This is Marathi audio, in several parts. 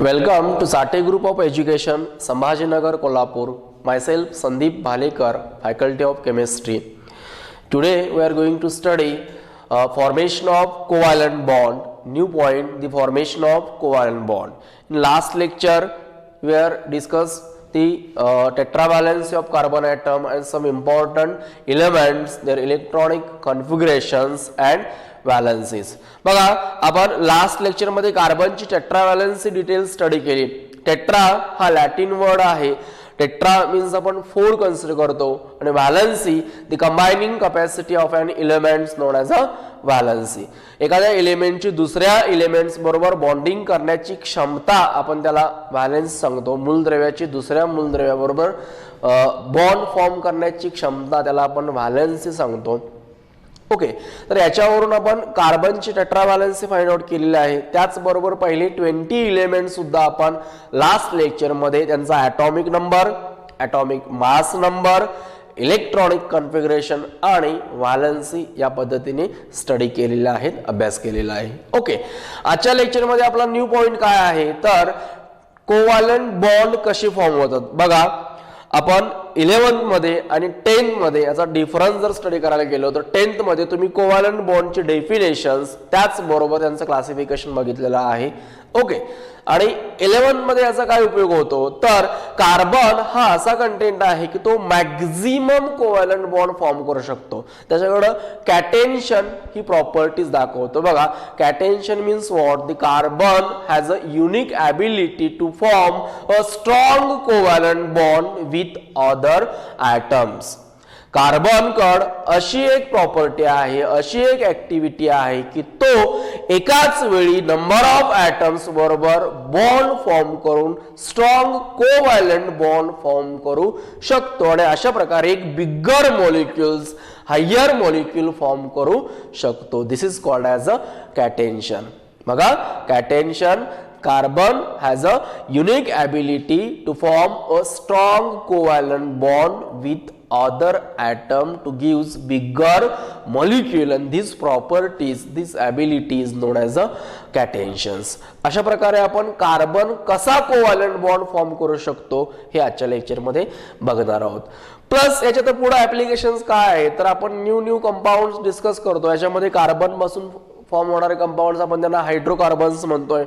Welcome to Sate Group of Education, Sambhajinagar, Kolhapur. Myself, Sandeep Bhalekar, Faculty of Chemistry. Today, we are going to study formation of covalent bond. New point, the formation of covalent bond. In last lecture, we are discussed the tetravalency of carbon atom and some important elements, their electronic configurations and valencies. बघा आपण लास्ट लेक्चर मध्ये कार्बनची टेट्राव्हॅलेन्सी डिटेल स्टडी केली. टेट्रा हा लॅटिन वर्ड आहे. टेट्रा मीन्स आपण 4 कन्सिडर करतो आणि valency the combining capacity of an elements known as a valency. एखाद्या एलिमेंटची दुसऱ्या एलिमेंट्स बरोबर बॉन्डिंग करण्याची क्षमता आपण त्याला व्हॅलेन्स सांगतो. मूलद्रव्याची दुसऱ्या मूलद्रव्याबरोबर बॉन्ड फॉर्म करण्याची क्षमता त्याला आपण व्हॅलेन्सी सांगतो. ओके, तर याच्यावरून आपण कार्बनची टेट्राव्हॅलेन्सी फाइंड आउट केलेली आहे. त्याचबरोबर पहिले 20 एलिमेंट सुद्धा आपण लास्ट लेक्चर मध्ये त्यांचा atomic number, atomic mass number, electronic configuration आणि व्हॅलेन्सी या पद्धतीने स्टडी केलेला आहे, अभ्यास केलेला आहे. ओके, आजच्या लेक्चर मध्ये आपला न्यू पॉइंट काय आहे तर कोव्हॅलेंट बॉन्ड कसे फॉर्म होतात. बघा आपण 11th मध्ये आणि 10th मध्ये याचा डिफरन्स जर स्टडी करायला गेलो तर 10th मध्ये तुम्ही कोव्हॅलेंट बॉन्डचे डेफिनेशन्स त्याचबरोबर त्यांचं क्लासिफिकेशन बघितलेलं आहे. ओके, आणि 11th मध्ये याचा काय उपयोग होतो तर कार्बन हा असा कंटेंट आहे की तो मॅक्झिमम कोव्हॅलेंट बॉन्ड फॉर्म करू शकतो. त्याच्याकडे कॅटेन्शन ही प्रॉपर्टीज दाखवतो. बघा, catenation means what, the carbon has a unique ability to form a strong covalent bond with other atoms. Carbon कड अशी एक प्रॉपर्टी आहे, अशी एक ऍक्टिव्हिटी आहे की तो एकाच वेळी नंबर ऑफ ॲटम्स बरोबर बॉन्ड फॉर्म करून स्ट्रॉंग कोव्हॅलेंट बॉन्ड फॉर्म करू शकतो आणि अशा प्रकारे एक बिगर मॉलिक्युल्स हायर मॉलिक्युल फॉर्म करू शकतो. दिस इज कॉल्ड ॲज अ कॅटेन्शन. बघा, कॅटेन्शन, carbon has a unique ability to form a strong covalent bond with other atom to gives bigger molecule and these properties, this ability is known as a catenations. अशा प्रकारे आपण कार्बन कसा कोव्हॅलेंट बॉन्ड फॉर्म करू शकतो हे आजच्या लेक्चर मध्ये बघणार आहोत. प्लस याच्यात पुढे ऍप्लिकेशन्स काय आहे तर आपण न्यू कंपाऊंड्स डिस्कस करतो. याच्यामध्ये कार्बन पासून फॉर्म होणारे कंपाऊंड्स आपण त्यांना हायड्रोकार्बन्स म्हणतोय.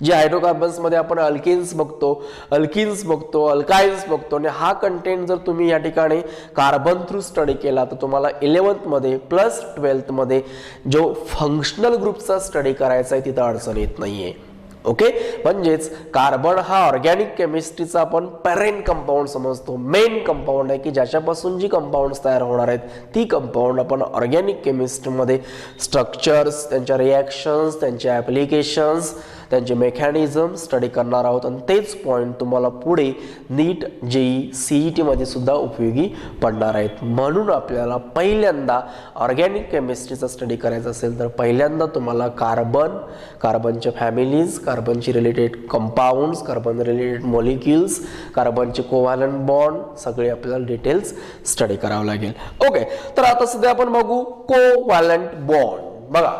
जे हायड्रोकार्बन्स मध्ये आपण अल्केन्स बघतो, अल्किन्स बघतो, अल्काइन्स बघतो आणि हा कंटेंट जर तुम्ही या ठिकाणी कार्बन थ्रू स्टडी केला तर तुम्हाला 11th मध्ये प्लस 12th मध्ये जो फंक्शनल ग्रुपचा स्टडी करायचा आहे तिथं अडचण येत नाहीये. ओके, म्हणजेच कार्बन हा ऑर्गॅनिक केमिस्ट्रीचा आपण पॅरेंट कंपाऊंड समजतो, मेन कंपाऊंड आहे की ज्याच्यापासून जी कंपाऊंड्स तयार होणार आहेत ती कंपाऊंड आपण ऑर्गॅनिक केमिस्ट्रीमध्ये स्ट्रक्चर्स, त्यांच्या रिॲक्शन्स, त्यांचे ॲप्लिकेशन्स, त्यांचे मेकॅनिझम स्टडी करणार आहोत आणि तेच पॉईंट तुम्हाला पुढे नीट, जेई, सीईटी मध्ये सुद्धा उपयोगी पडणार आहेत. म्हणून आपल्याला पहिल्यांदा ऑर्गॅनिक केमिस्ट्रीचा स्टडी करायचा असेल तर पहिल्यांदा तुम्हाला कार्बन, कार्बनच्या फॅमिलीज, कार्बनची related compounds, carbon related molecules, कार्बनचे कोव्हॅलेंट बॉन्ड सगळे आपल्याला डिटेल्स स्टडी करावं लागेल. ओके, तर आता सध्या आपण बघू कोव्हॅलेंट बॉन्ड. बघा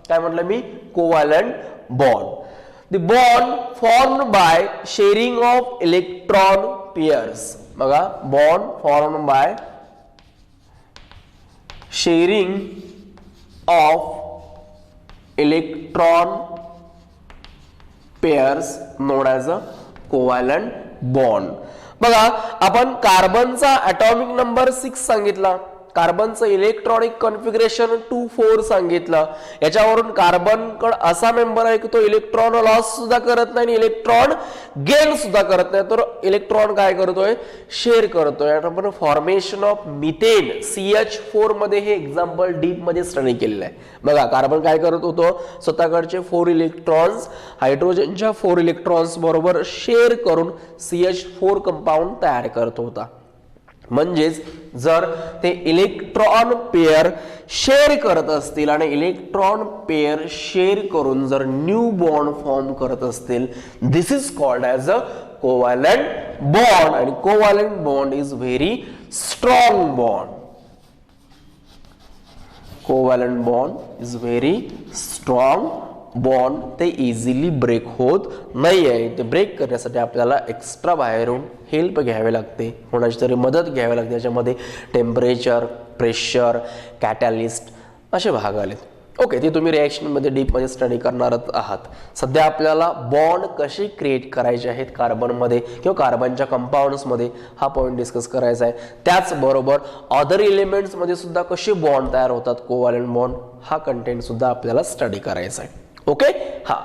काय म्हटलं मी, covalent bond. The bond formed by sharing of electron pairs. बघा, bond formed by sharing of electron pairs known as a covalent bond. बघा, आपण कार्बनचा ॲटॉमिक नंबर 6 सांगितला, कार्बनचं इलेक्ट्रॉनिक कॉन्फिगरेशन 2,4 सांगितलं. याच्यावरून कार्बन कडे असा मेंबर आहे की तो इलेक्ट्रॉन लॉस सुद्धा करत नाही आणि इलेक्ट्रॉन गेन सुद्धा करत नाही. तर इलेक्ट्रॉन काय करतोय, शेअर करतोय. आपण फॉर्मेशन ऑफ मिथेन CH4 मध्ये हे एक्झाम्पल डीप मध्ये स्टडी केलेलं आहे. बघा, कार्बन काय करत होतो, स्वतःकडचे 4 इलेक्ट्रॉन्स हायड्रोजनच्या 4 इलेक्ट्रॉन्स बरोबर शेअर करून CH4 कंपाऊंड तयार करत होता. म्हणजेच जर ते इलेक्ट्रॉन पेअर शेअर करत असतील आणि इलेक्ट्रॉन पेअर शेअर करून जर न्यू बॉन्ड फॉर्म करत असतील, this is called as a covalent bond. आणि covalent bond is very strong bond. covalent bond is very strong bond ते इझिली ब्रेक होत नाही आहे. ते ब्रेक करण्यासाठी आपल्याला एक्स्ट्रा बाहेरून हेल्प घ्यावी लागते, कोणाची तरी मदत घ्यावी लागते. याच्यामध्ये टेम्परेचर, प्रेशर, कॅटॅलिस्ट असे भाग आलेत. ओके, ते तुम्ही रिॲक्शनमध्ये डीपमध्ये स्टडी करणारच आहात. सध्या आपल्याला बॉन्ड कसे क्रिएट करायचे आहेत कार्बनमध्ये किंवा कार्बनच्या कंपाऊंड्समध्ये हा पॉईंट डिस्कस करायचा आहे. त्याचबरोबर अदर एलिमेंट्समध्ये सुद्धा कसे बॉन्ड तयार होतात, कोव्हॅलंट बॉन्ड, हा कंटेंट सुद्धा आपल्याला स्टडी करायचा आहे. ओके, हा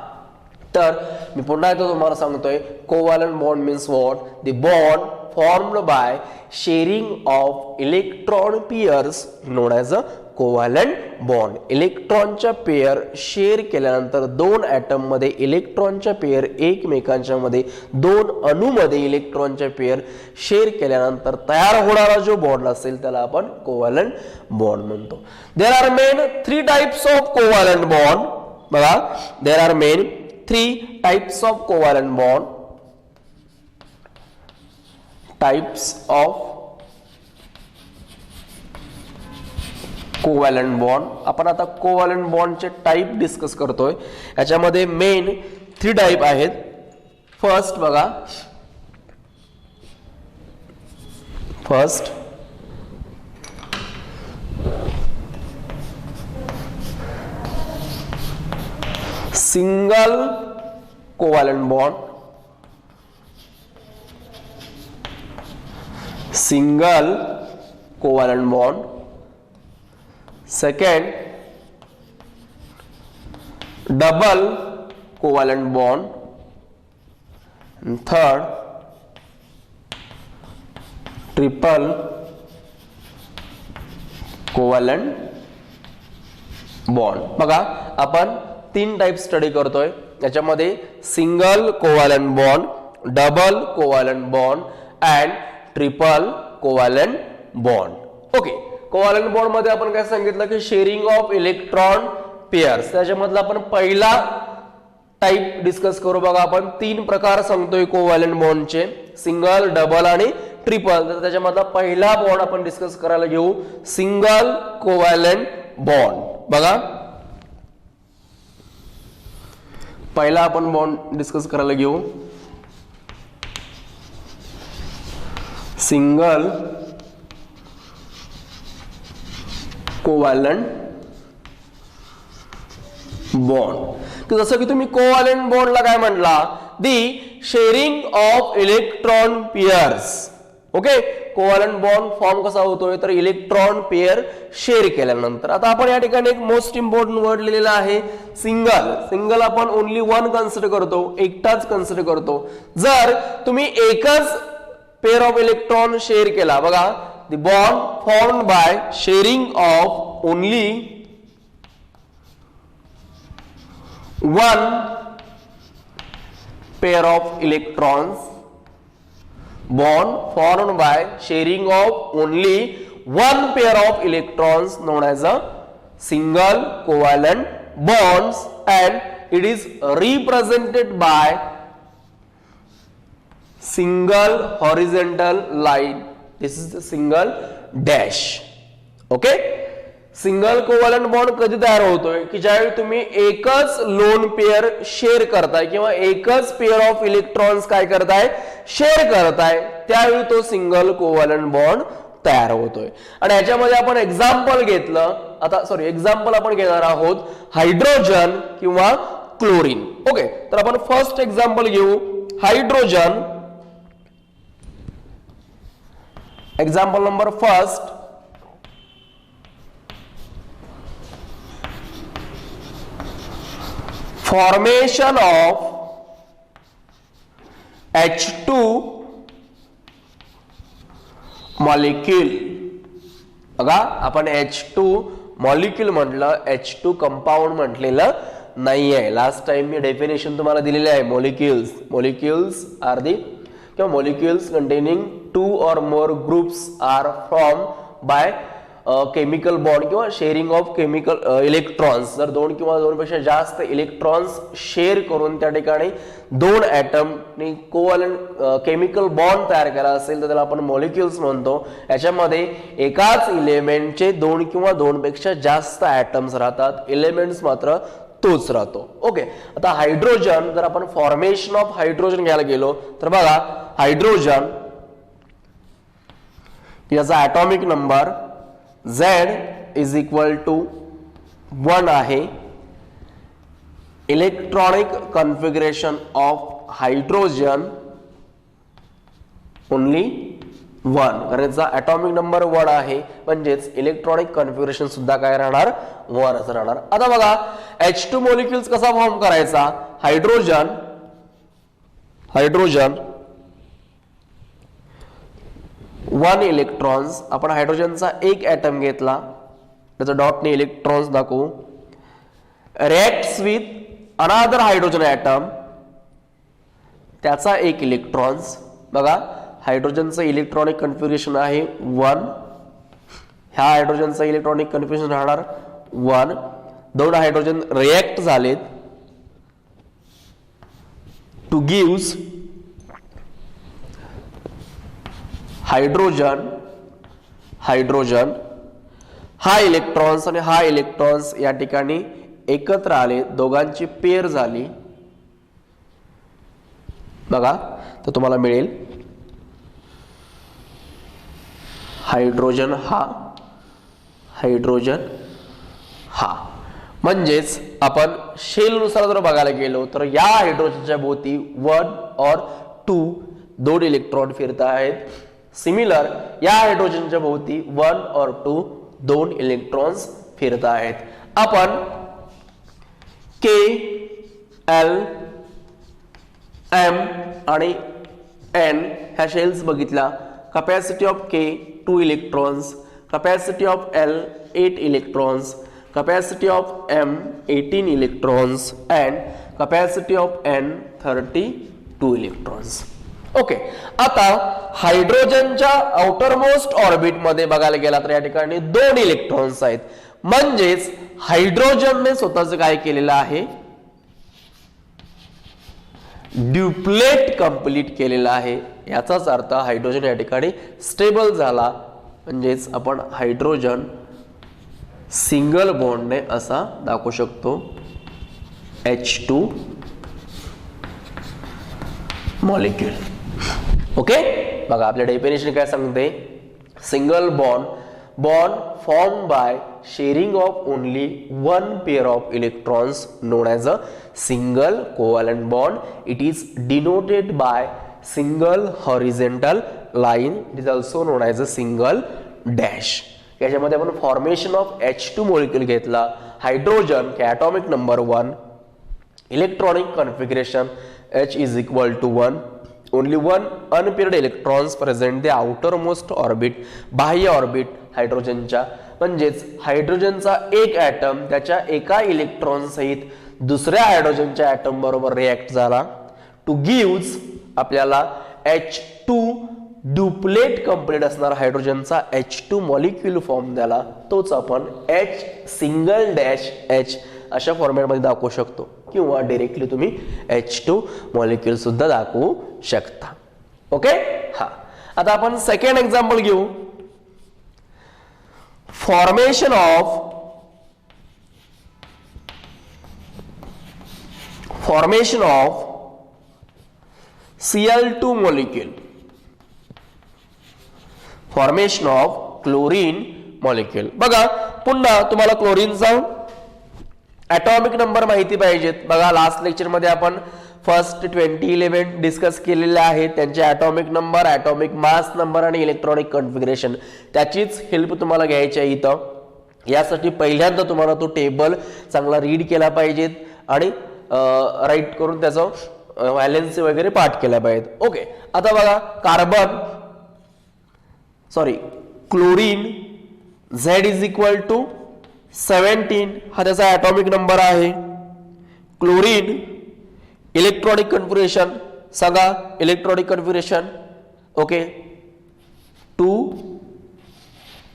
तर मी पुन्हा एकदा तुम्हाला सांगतोय, covalent bond means what? The bond formed by sharing of electron pairs known as a covalent bond. इलेक्ट्रॉनच्या पेयर शेअर केल्यानंतर दोन ॲटम मध्ये इलेक्ट्रॉनच्या पेयर एकमेकांच्या मध्ये, दोन अणूमध्ये इलेक्ट्रॉनच्या पेयर शेअर केल्यानंतर तयार होणारा जो बॉन्ड असेल त्याला आपण कोव्हॅलंट बॉन्ड म्हणतो. There are main 3 types of covalent bond. बघा, there are main 3 types of covalent bond. Types of covalent bond. आपण आता कोव्हॅलंट बॉन्डचे टाइप डिस्कस करतोय. याच्यामध्ये मेन 3 टाइप आहेत. फर्स्ट बघा, first single covalent bond. Single covalent bond. Second, double covalent bond. And third, triple covalent bond. बघा, आपण 3 टाइप स्टडी करतोय. याच्यामध्ये single covalent bond, double covalent bond and triple covalent bond. Okay, covalent bond मध्ये आपण काय सांगितलं की शेअरिंग ऑफ इलेक्ट्रॉन पेयर्स. त्याच्यामधला आपण पहिला टाइप डिस्कस करू. बघा, आपण 3 प्रकार सांगतोय कोव्हॅलंट बॉन्डचे, सिंगल, डबल आणि ट्रिपल. तर त्याच्यामधला पहिला बॉन्ड आपण डिस्कस करायला घेऊ, सिंगल कोव्हॅलंट बॉन्ड. बघा, पहिला आपण बॉन्ड डिस्कस करायला घेऊ, सिंगल कोव्हॅलंट बॉन्ड. जसं की तुम्ही कोव्हॅलंट बॉन्डला काय म्हटला, the sharing of electron pairs. Okay, covalent bond form कसा होतोय तर इलेक्ट्रॉन पेयर शेअर केल्यानंतर. आता आपण या ठिकाणी एक मोस्ट इम्पॉर्टंट वर्ड लिहिलेला आहे, सिंगल. सिंगल आपण ओनली 1 कन्सिडर करतो, एकटाच कन्सिडर करतो. जर तुम्ही एकच पेयर ऑफ इलेक्ट्रॉन शेअर केला, बघा, the bond formed by sharing of only one pair of electrons. Bond formed by sharing of only one pair of electrons known as a single covalent bonds, and it is represented by single horizontal line. This is the single dash. Okay, single covalent bond कधी तयार होतोय की ज्यावेळी तुम्ही एकच लोन पेयर शेअर करताय किंवा एकच पेयर ऑफ इलेक्ट्रॉन्स काय करताय, शेअर करताय, त्यावेळी तो सिंगल कोव्हॅलंट बॉन्ड तयार होतोय. आणि याच्यामध्ये आपण एक्झाम्पल घेतलं, आता सॉरी एक्झाम्पल आपण घेणार आहोत हायड्रोजन किंवा क्लोरीन. ओके, तर आपण फर्स्ट एक्झाम्पल घेऊ, hydrogen. Example number first, formation of H2 molecule. बघा, आपण H2 मॉलिक्यूल म्हटलं, H2 कंपाऊंड म्हटलेलं नाही आहे. लास्ट टाइम मी डेफिनेशन तुम्हाला दिलेली आहे. मोलिक्युल्स आर दी किंवा molecules containing 2 or more groups are formed by chemical bond किंवा शेअरिंग ऑफ केमिकल इलेक्ट्रॉन्स. जर 2 किंवा 2 पेक्षा जास्त इलेक्ट्रॉन्स शेअर करून त्या ठिकाणी 2 ॲटमनी कोव्हॅलंट केमिकल बॉन्ड तयार केला असेल तर त्याला आपण मॉलिक्युल्स म्हणतो. याच्यामध्ये एकाच इलेमेंटचे 2 किंवा 2 पेक्षा जास्त ॲटम्स राहतात. एलिमेंट्स मात्र तोच राहतो. ओके, आता हायड्रोजन जर आपण फॉर्मेशन ऑफ हायड्रोजन घ्यायला गेलो तर बघा हायड्रोजन याचा atomic number Z is equal to 1 आहे. Electronic configuration of hydrogen only 1, कारण याचा ॲटॉमिक नंबर 1 आहे, म्हणजेच इलेक्ट्रॉनिक कॉन्फिगरेशन सुद्धा काय राहणार 1 राहणार. आता बघा H2 मॉलिक्युल्स कसा फॉर्म करायचा. हायड्रोजन 1 इलेक्ट्रॉन्स, आपण हायड्रोजनचा एक ॲटम घेतला, त्याचा डॉटने इलेक्ट्रॉन्स दाखवू, reacts with another hydrogen atom, त्याचा एक इलेक्ट्रॉन्स. बघा हायड्रोजनचं इलेक्ट्रॉनिक कन्फिगरेशन आहे 1, ह्या हायड्रोजनचं इलेक्ट्रॉनिक कन्फिगरेशन राहणार 1. 2 हायड्रोजन रिएक्ट झालेत टू गिव्स हायड्रोजन हा इलेक्ट्रॉन्स आणि हा इलेक्ट्रॉन्स या ठिकाणी एकत्र आले, दोघांची पेअर झाली. बघा तर तुम्हाला मिळेल हायड्रोजन हा. म्हणजेच आपण शेलनुसार जर बघायला गेलो तर या हायड्रोजनच्या भोवती 1 और 2 इलेक्ट्रॉन फिरत आहेत. सिमिलर या हायड्रोजनच्या भोवती 1 और 2 इलेक्ट्रॉन्स फिरत आहेत. आपण K, L, M आणि N ह्या शेल्स बघितल्या. Capacity of K 2 electrons, capacity of L 8 electrons, capacity of M 18 electrons and capacity of N 32 electrons. Okay, आता हायड्रोजनच्या आउटर मोस्ट ऑर्बिट मध्ये बघायला गेला तर या ठिकाणी 2 इलेक्ट्रॉन्स आहेत. म्हणजेच हायड्रोजनने स्वतःच काय केलेलं आहे, ड्युप्लेट कंप्लीट केलेला आहे. याचाच अर्थ हायड्रोजन या ठिकाणी स्टेबल झाला. म्हणजेच आपण हायड्रोजन सिंगल बॉन्डने असा दाखवू शकतो H2 मॉलिक्यूल. ओके, बघा आपल्या डेफिनेशन काय सांगते. Single bond formed by sharing of only one pair of electrons known as a single covalent bond. It is denoted by single horizontal line. It is also known as a single dash. याच्यामध्ये आपण फॉर्मेशन ऑफ H2 मॉलिक्यूल घेतला. Hydrogen K atomic number 1, electronic configuration H is equal to 1, only one unpaired electrons present the outermost orbit, बाह्य ऑर्बिट हायड्रोजनच्या. म्हणजेच हायड्रोजनचा एक ॲटम त्याच्या एका इलेक्ट्रॉन सहित दुसऱ्या हायड्रोजनच्या ॲटम बरोबर रिएक्ट झाला टू गिव्स आपल्याला H2 ड्युप्लेट कंप्लीट असणार हायड्रोजनचा H2 मॉलिक्यूल फॉर्म द्याला. तोच आपण H सिंगल डॅश H अशा फॉर्मॅटमध्ये दाखवू शकतो किंवा डायरेक्टली तुम्ही H2 मॉलिक्यूल सुद्धा दाखवू शकता. ओके, हा. आता आपण सेकंड एक्झाम्पल घेऊ. Formation of Cl2 molecule, formation of chlorine molecule. बघा पुन्हा तुम्हाला क्लोरीनचा ॲटॉमिक नंबर माहिती पाहिजेत. बघा लास्ट लेक्चर मध्ये आपण फर्स्ट 20 इलेमेंट डिस्कस केलेले आहेत, त्यांचे atomic number, atomic mass number आणि इलेक्ट्रॉनिक कॉन्फिगरेशन, त्याचीच हेल्प तुम्हाला घ्यायची आहे इथं. यासाठी पहिल्यांदा तुम्हाला तो टेबल चांगला रीड केला पाहिजेत आणि राईट करून त्याचं व्हॅलेन्सी वगैरे पाठ केला पाहिजे. ओके, आता बघा chlorine Z is equal to 17 हा त्याचा ॲटॉमिक नंबर आहे. क्लोरीन इलेक्ट्रॉनिक कॉन्फिगरेशन सांगा. Electronic configuration okay 2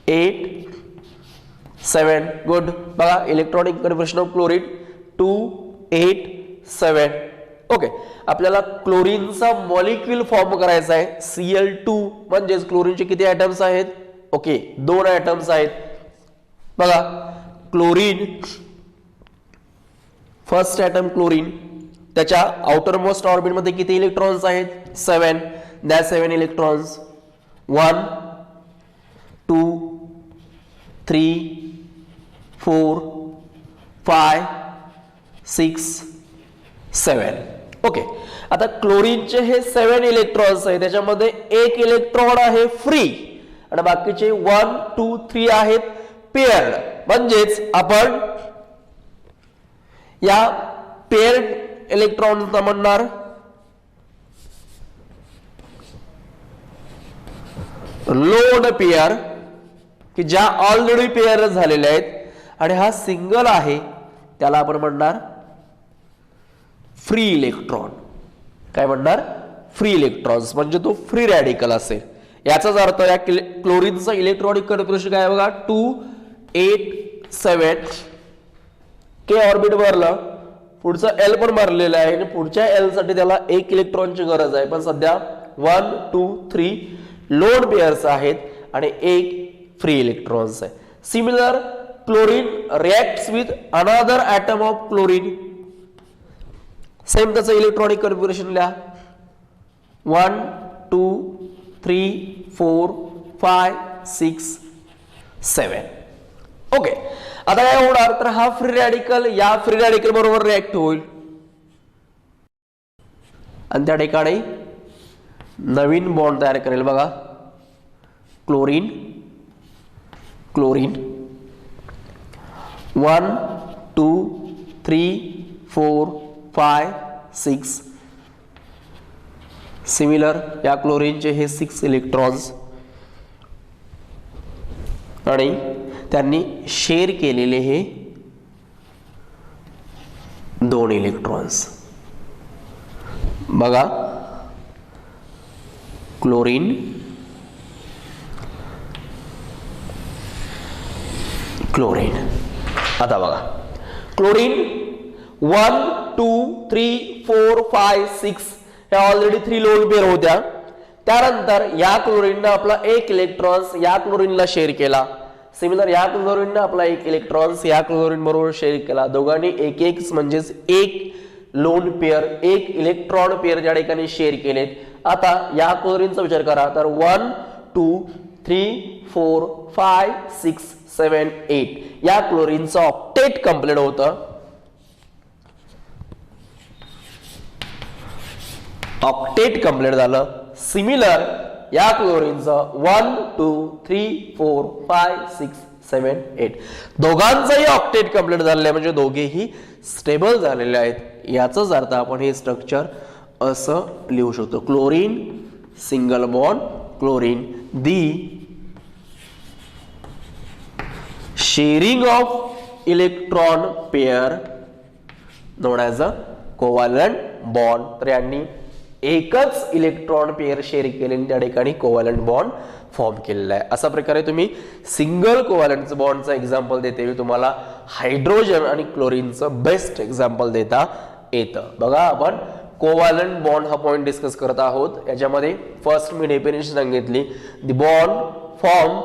8 7. गुड. बघा electronic configuration of chlorine 2 8 7. Okay, आपल्याला क्लोरीनचा मॉलिक्यूल फॉर्म करायचा आहे Cl2. म्हणजेच क्लोरीनचे किती ॲटम्स आहेत? ओके 2 ॲटम्स आहेत. बघा क्लोरीन फर्स्ट ॲटम क्लोरीन, त्याच्या आउटर मोस्ट ऑर्बिट मध्ये किती इलेक्ट्रॉन्स आहेत? 7. द्या 7 इलेक्ट्रॉन्स. 1 2 3 4 5 6 7. ओके. आता क्लोरीनचे हे 7 इलेक्ट्रॉन्स आहेत, त्याच्यामध्ये एक इलेक्ट्रॉन आहे फ्री आणि बाकीचे 1 2 3 आहेत पेअर्ड. म्हणजेच आपण या पेअर्ड इलेक्ट्रॉनला म्हणणार लोन पेअर, की ज्या ऑलरेडी पेअर झालेल्या आहेत, आणि हा सिंगल आहे त्याला आपण म्हणणार फ्री इलेक्ट्रॉन. काय म्हणणार? Free electrons. म्हणजे तो फ्री रॅडिकल असेल. याचाच अर्थ या क्लोरीनचा इलेक्ट्रॉनिक कॉन्फिगरेशन काय बघा, 2 8 7 के ऑर्बिट भरलं, पुढचं एल पण भरलेलं आहे आणि पुढच्या एल साठी त्याला एक इलेक्ट्रॉनची गरज आहे. पण सध्या 1 2 3 लोन पेअर्स आहेत आणि एक फ्री इलेक्ट्रॉन्स आहे. Similar chlorine reacts with another atom of chlorine. Same त्याचं इलेक्ट्रॉनिक कॉन्फिगरेशन लिहा. 1 2 3 4 5 6 7. ओके. आता काय होणार, तर हा फ्री रॅडिकल या फ्री रॅडिकल बरोबर रिएक्ट होईल आणि त्या ठिकाणी नवीन बॉन्ड तयार करेल. बघा, क्लोरीन क्लोरीन 1 2 3 4 5 6. सिमिलर या क्लोरीनचे हे 6 इलेक्ट्रॉन्स आणि त्यांनी शेअर केलेले हे 2 इलेक्ट्रॉन्स. बघा, क्लोरीन क्लोरीन. आता बघा, क्लोरीन 1 2 3 4 5 6 हे ऑलरेडी 3 लोन पेअर होत्या. त्यानंतर या क्लोरीनने आपला एक इलेक्ट्रॉन्स या क्लोरीनला शेअर केला. सिमिलर या क्लोरीनने आपला एक इलेक्ट्रॉन्स या क्लोरीन बरोबर शेअर केला. दोघांनी एक एक म्हणजेच एक लोन पेअर, एक इलेक्ट्रॉन पेअर ज्या ठिकाणी शेअर केलेत. आता या क्लोरीनचा विचार करा तर 1 2 3 4 5 6 7 8 या क्लोरीनचं ऑक्टेट कंप्लीट होतं. ऑक्टेट कंप्लीट झालं. सिमिलर या क्लोरीनचं 1 2 3 4 5 6 7 8 दोघांचंही ऑक्टेट कंप्लीट झालेलं आहे. म्हणजे दोघेही स्टेबल झालेले आहेत. याचाच अर्थ आपण हे स्ट्रक्चर असं लिहू शकतो. Chlorine single bond chlorine, the sharing of electron pair known as a covalent bond. तर यांनी एकच इलेक्ट्रॉन पेअर शेअर केले, त्या ठिकाणी कोव्हॅलंट बॉन्ड फॉर्म केलेला आहे. अशा प्रकारे तुम्ही सिंगल कोव्हॅलंट बॉन्डचं एक्झाम्पल देते तुम्हाला हायड्रोजन आणि क्लोरीनचं बेस्ट एक्झाम्पल देता येतं. बघा, आपण कोव्हॅलंट बॉन्ड हा पॉइंट डिस्कस करत आहोत. याच्यामध्ये फर्स्ट मी डेफिनेशन सांगितली, the bond form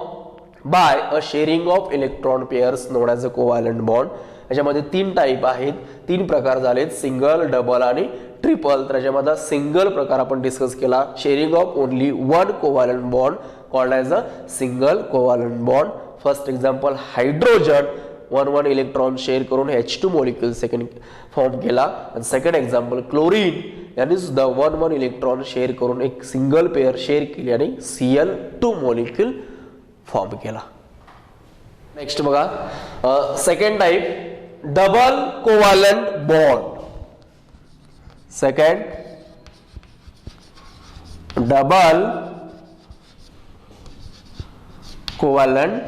by a sharing of electron pairs known as a covalent bond. याच्यामध्ये 3 टाईप आहेत, 3 प्रकार झालेत, सिंगल, डबल आणि ट्रिपल. तर याच्यामध्ये सिंगल प्रकार आपण डिस्कस केला, sharing of only 1 covalent bond called as a single covalent bond. First example hydrogen 1 electron share करून H2 मॉलिक्यूल सेकंड फॉर्म केला. आणि सेकंड एक्झाम्पल क्लोरीन यांनी सुद्धा 1 इलेक्ट्रॉन शेअर करून एक सिंगल पेअर शेअर केली आणि Cl2 मॉलिक्यूल फॉर्म केला. नेक्स्ट बघा, second type double covalent bond. Second double covalent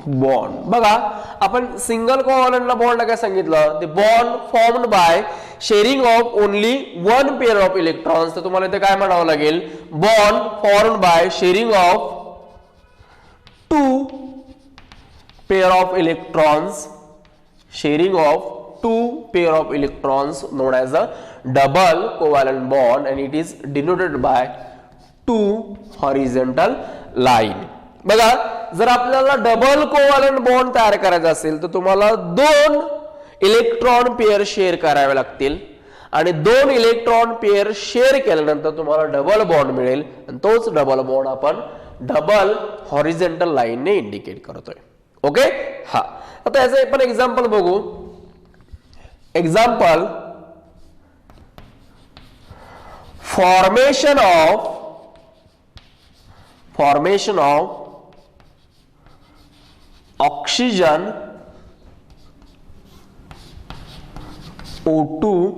bond. बघा, आपण सिंगल कोव्हॅलंटला बॉन्ड काय सांगितलं, the bond formed by sharing of only 1 pair of electrons. तर तुम्हाला इथे काय म्हणावं लागेल, bond formed by sharing of 2 pair of electrons, sharing of 2 pair of electrons known as a double covalent bond and it is denoted by 2 horizontal line. बघा, जर आपल्याला डबल कोव्हॅलंट बॉन्ड तयार करायचा असेल तर तुम्हाला 2 इलेक्ट्रॉन पेअर शेअर करावे लागतील आणि 2 इलेक्ट्रॉन पेअर शेअर केल्यानंतर तुम्हाला डबल बॉन्ड मिळेल आणि तोच डबल बॉन्ड आपण डबल हॉरिझॉन्टल लाईनने इंडिकेट करतोय. ओके. हा, आता याचं आपण एक्झाम्पल बघू. Example, formation of oxygen O2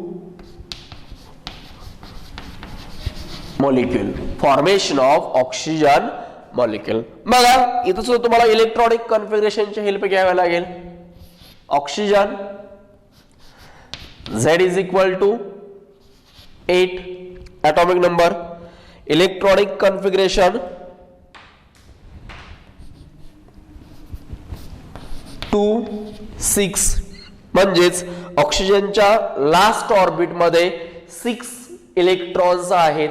molecule. Formation of oxygen molecule. बघा इथं सुद्धा तुम्हाला इलेक्ट्रॉनिक कॉन्फिगरेशनची हेल्प घ्यावी लागेल. Oxygen Z is equal to 8 atomic number. Electronic configuration 2 6 म्हणजेच ऑक्सिजनच्या लास्ट ऑर्बिट मध्ये 6 इलेक्ट्रॉन्स आहेत.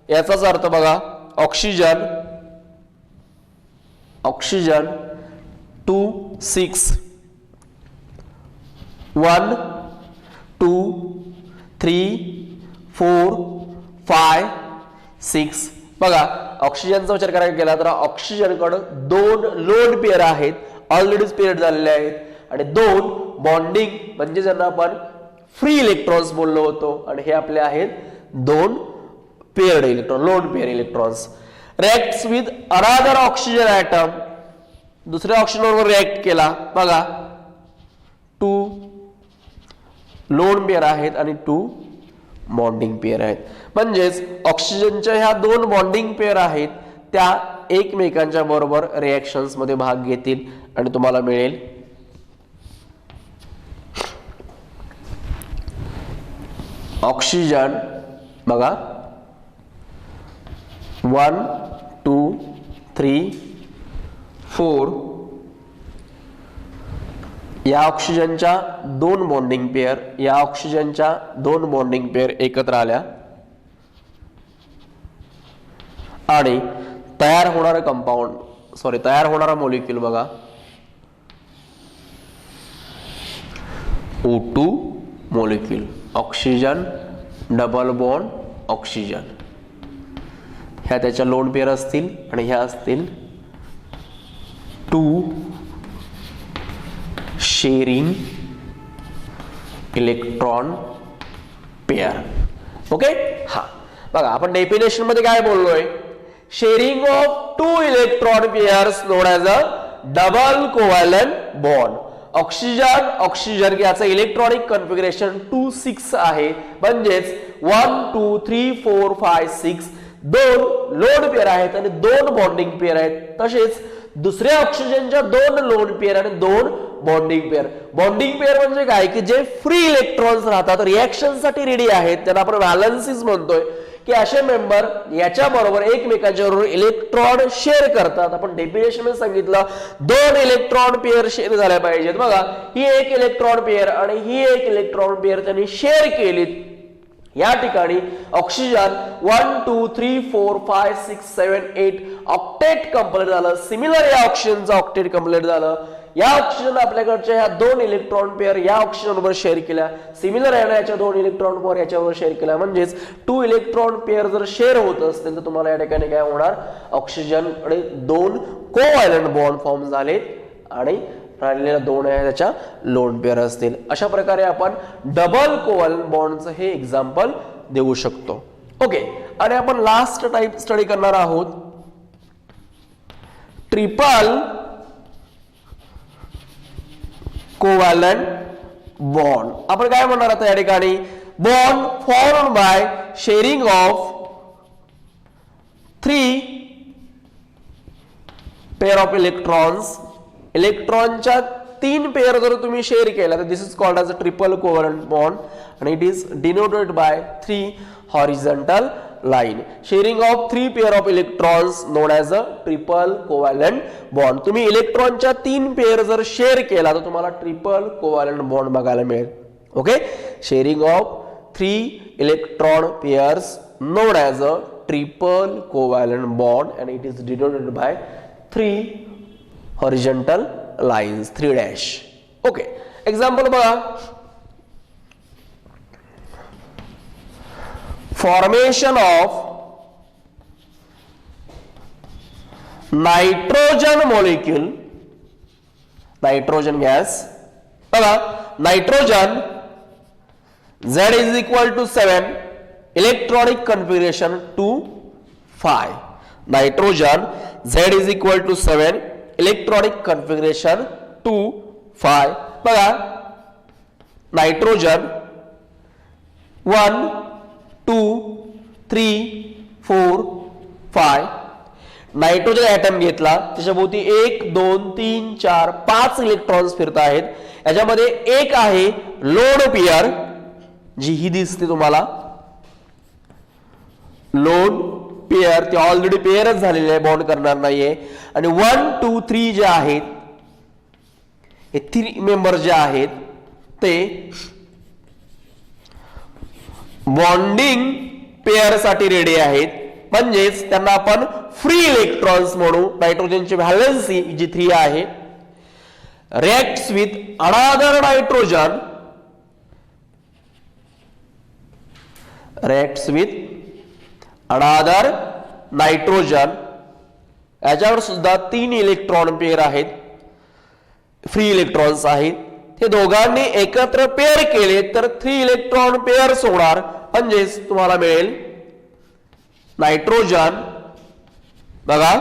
याचाच अर्थ बघा, ऑक्सिजन 2 6 1 2 3 4 5 6. बघा ऑक्सिजनचा विचार करायला गेला तर ऑक्सिजनकडे 2 लोन पेअर आहेत, ऑलरेडी पेअर झालेले आहेत, आणि 2 बॉन्डिंग म्हणजे ज्यांना आपण फ्री इलेक्ट्रॉन्स बोललो होतो, आणि हे आपले आहेत 2 paired electron, lone pair electrons. Reacts with another oxygen atom, दुसऱ्या ऑक्सिजन बरोबर रिएक्ट केला. बघा 2 लोन पेअर आहेत आणि 2 बॉन्डिंग पेअर आहेत. म्हणजेच ऑक्सिजनच्या ह्या 2 बॉन्डिंग पेअर आहेत त्या एकमेकांच्या बरोबर रिएक्शन्स मध्ये भाग घेतील आणि तुम्हाला मिळेल ऑक्सिजन. बघा 1 2 3 4 या ऑक्सिजनच्या 2 बॉन्डिंग पेअर, या ऑक्सिजनच्या 2 बॉन्डिंग पेअर एकत्र आल्या आणि तयार होणारा कंपाऊंड, तयार होणारा मॉलिक्यूल बघा O2 molecule. Oxygen double bond oxygen, ह्या त्याच्या लोन पेअर असतील आणि ह्या असतील 2 शेअरिंग इलेक्ट्रॉन पेअर. ओके. हा बघा आपण डेफिनेशन मध्ये काय बोललोय, sharing of 2 electron pairs known as a double covalent bond. Oxygen याचं इलेक्ट्रॉनिक कॉन्फिगरेशन 2 6 आहे, म्हणजेच 1 2 3 4 5 6 2 लोन पेअर आहेत आणि 2 बॉन्डिंग पेअर आहेत. तसेच दुसऱ्या ऑक्सिजनच्या 2 लोन पेअर आणि 2 बॉन्डिंग पेअर. बॉन्डिंग पेअर म्हणजे काय की जे फ्री इलेक्ट्रॉन्स राहतात, रिएक्शन साठी रेडी आहेत, त्यांना आपण व्हॅलन्सीज म्हणतोय, की असे मेंबर याच्या बरोबर एकमेकांच्या बरोबर इलेक्ट्रॉन शेअर करतात. आपण डेफिनेशन मध्ये सांगितलं 2 इलेक्ट्रॉन पेअर शेअर झाल्या पाहिजेत. बघा ही एक इलेक्ट्रॉन पेअर आणि ही एक इलेक्ट्रॉन पेअर त्यांनी शेअर केली. या ठिकाणी ऑक्सिजन 1 2 3 4 5 6 7 8 ऑक्टेट कंप्लीट झालं. सिमिलर या ऑक्सिजनचं ऑक्टेट कंप्लीट झालं. या ऑक्सिजन आपल्याकडच्या ह्या 2 इलेक्ट्रॉन पेअर या ऑक्सिजन बरोबर शेअर केल्या, सिमिलर याच्या 2 इलेक्ट्रॉन पेअर याच्याबरोबर शेअर केल्या. म्हणजेच 2 इलेक्ट्रॉन पेअर जर शेअर होत असतील तर तुम्हाला या ठिकाणी काय होणार, ऑक्सिजनकडे 2 कोव्हॅलंट बॉन्ड फॉर्म झालेत आणि राहिलेल्या 2 त्याच्या लोन पेअर असतील. अशा प्रकारे आपण डबल कोव्हॅलंट बॉन्डचं हे एक्झाम्पल देऊ शकतो. ओके. आणि आपण लास्ट टाइप स्टडी करणार आहोत ट्रिपल कोव्हॅलंट बॉन्ड. आपण काय म्हणणार आता या ठिकाणी, bond formed by sharing of 3 pair of electrons. इलेक्ट्रॉनच्या 3 पेअर जर तुम्ही शेअर केला तर this is called as a triple covalent bond आणि it is denoted by 3 horizontal line. Sharing of 3 pair of electrons known as a triple covalent bond. तुम्ही इलेक्ट्रॉनच्या 3 पेअर जर शेअर केला तर तुम्हाला ट्रिपल कोव्हॅलंट बॉन्ड बघायला मिळेल. Okay. Sharing of 3 electron pairs known as a triple covalent bond and it is denoted by 3 horizontal lines, 3 dash. Okay. Example बघा, formation of nitrogen molecule, nitrogen gas बघा, nitrogen Z is equal to 7, electronic configuration 2 5. Nitrogen Z is equal to 7, electronic configuration 2 5. बघा, नाइट्रोजन 1 2 3 4 5. नाइट्रोजन ऍटम घेतला, त्याच्याभोवती 1 2 3 4 5 इलेक्ट्रॉन्स फिरत आहेत. याच्यामध्ये एक आहे लोन पेयर, जी ही दिसते तुम्हाला लोन पेयर, ते ऑलरेडी पेयरच झालेले आहे, बॉन्ड करणार नाहीये. आणि 1 2 3 जे आहेत, हे 3 मेंबर जे आहेत ते बॉन्डिंग पेयर साठी रेडी आहेत, म्हणजेच त्यांना आपण फ्री इलेक्ट्रॉन्स म्हणू. नायट्रोजनची व्हॅलेन्सी जी 3 आहे, reacts with another nitrogen, reacts with another nitrogen. याच्यावर सुद्धा 3 इलेक्ट्रॉन पेयर आहेत, फ्री इलेक्ट्रॉन्स आहेत. हे दोघांनी एकत्र पेयर केले तर 3 इलेक्ट्रॉन पेयर्स होणार, म्हणजेच तुम्हाला मिळेल नायट्रोजन बघा,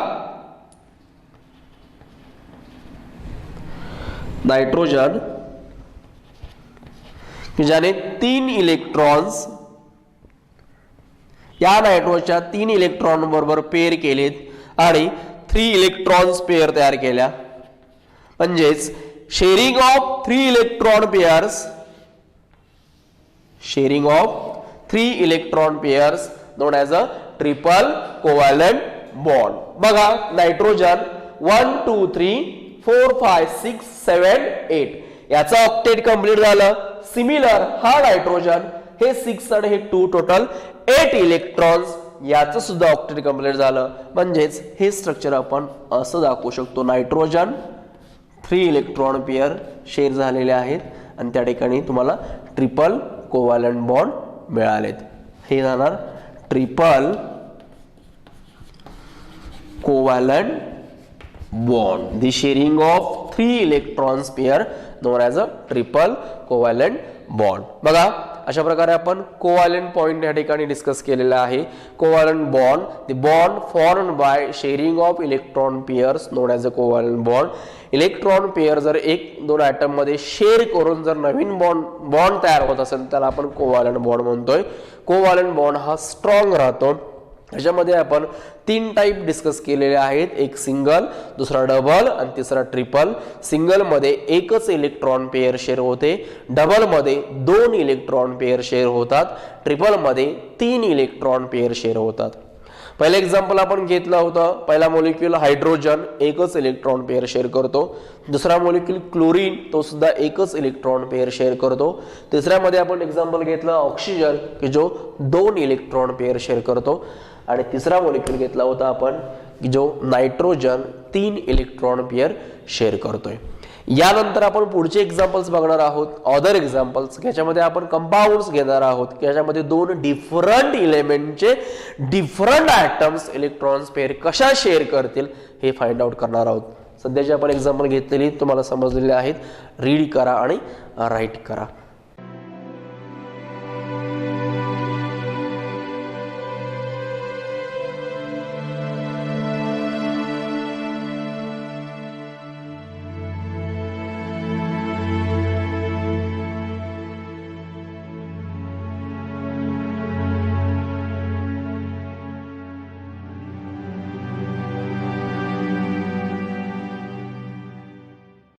नायट्रोजन की ज्याने 3 इलेक्ट्रॉन्स या नायट्रोजनच्या 3 इलेक्ट्रॉन बरोबर पेयर केलेत आणि 3 इलेक्ट्रॉन्स पेयर तयार केल्या, म्हणजेच sharing of 3 electron pairs, sharing of 3 electron pairs known as a triple covalent bond. बघा, नायट्रोजन 1 2 3 4 5 6 7 8 याचा ऑक्टेट कंप्लीट झालं. सिमिलर हा नायट्रोजन, हे 6 आणि हे 2 टोटल 8 इलेक्ट्रॉन्स, याचं सुद्धा ऑक्टेट कंप्लीट झालं. म्हणजेच हे स्ट्रक्चर आपण असं दाखवू शकतो, नायट्रोजन 3 इलेक्ट्रॉन पेयर शेअर झालेले आहेत आणि त्या ठिकाणी तुम्हाला ट्रिपल कोव्हॅलेंट बॉन्ड मिळालेत. हे जाणार triple covalent bond, the shearing of 3 electrons pair non as a triple covalent bond. बघा, अशा प्रकारे आपण कोव्हॅलेंट पॉइंट या ठिकाणी डिस्कस केलेला आहे. Covalent bond, the bond formed by sharing of electron pairs known as a covalent bond. Electron pair जर 1-2 ॲटम मध्ये शेअर करून जर नवीन बॉन्ड तयार होत असेल त्याला आपण कोव्हॅलेंट बॉन्ड म्हणतोय. कोव्हॅलेंट बॉन्ड हा स्ट्रॉंग राहतो. याच्यामध्ये आपण 3 टाइप डिस्कस केलेले आहेत, एक सिंगल, दुसरा डबल आणि तिसरा ट्रिपल. सिंगल मध्ये एकच इलेक्ट्रॉन पेयर शेअर होते, डबल मध्ये 2 इलेक्ट्रॉन पेयर शेअर होतात, ट्रिपल मध्ये 3 इलेक्ट्रॉन पेयर शेअर होतात. पहिलं एक्झाम्पल आपण घेतलं होतं, पहिला मॉलिक्यूल हायड्रोजन एकच इलेक्ट्रॉन पेयर शेअर करतो. दुसरा मॉलिक्यूल क्लोरीन, तो सुद्धा एकच इलेक्ट्रॉन पेयर शेअर करतो. तिसऱ्यामध्ये आपण एक्झाम्पल घेतलं ऑक्सिजन, की जो 2 इलेक्ट्रॉन पेयर शेअर करतो. आणि तिसरा मॉलिक्यूल घेतला होता आपण जो नायट्रोजन 3 इलेक्ट्रॉन पेयर शेअर करतोय. यानंतर आपण पुढचे एक्झाम्पल्स बघणार आहोत, अदर एक्झाम्पल्स. याच्यामध्ये आपण कंपाऊंड्स घेणार आहोत, की याच्यामध्ये 2 डिफरंट एलिमेंटचे डिफरंट ॲटम्स इलेक्ट्रॉन्स पेयर कशा शेअर करतील हे फाइंड आउट करणार आहोत. सध्याचे आपण एक्झाम्पल घेतलेली तुम्हाला समजलेले आहेत. रीड करा आणि राईट करा.